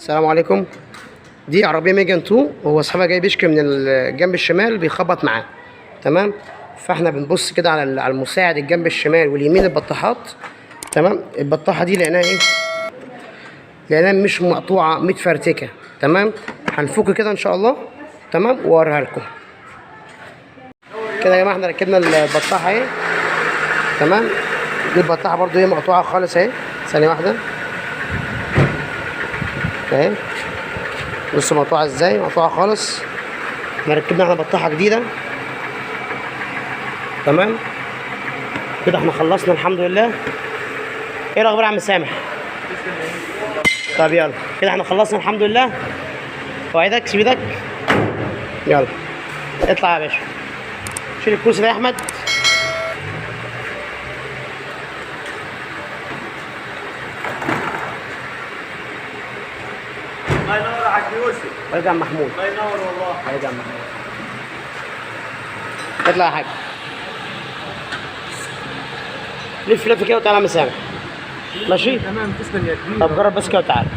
السلام عليكم. دي عربيه ميجان 2، وهو صاحبها جاي بيشكي من الجنب الشمال بيخبط معاه. تمام. فاحنا بنبص كده على المساعد الجنب الشمال واليمين البطاحات. تمام. البطاحه دي لقيناها ايه؟ لقيناها مش مقطوعه، متفرتكه. تمام. هنفك كده ان شاء الله. تمام، واوريها لكم كده يا جماعه. احنا ركبنا البطاحه اهي. تمام. دي البطاحه برضو هي مقطوعه خالص اهي. ثانيه واحده اهي. بصوا مقطوعه ازاي، مقطوعه خالص. احنا ركبنا بطاحه جديده. تمام. كده احنا خلصنا الحمد لله. ايه الاخبار يا عم سامح؟ طب يلا كده احنا خلصنا الحمد لله. اوعدك سيب ايدك. يلا اطلع يا باشا. شيل الكرسي ده يا احمد. الله ينور يا حاج يوسف. الله يا عم محمود. الله ينور والله. الله يا عم محمود. اطلع يا حاج. لف لف كده وتعالى يا عم سامح. ماشي؟ تمام، تسلم يا كبير. طب جرب بس كده وتعالى.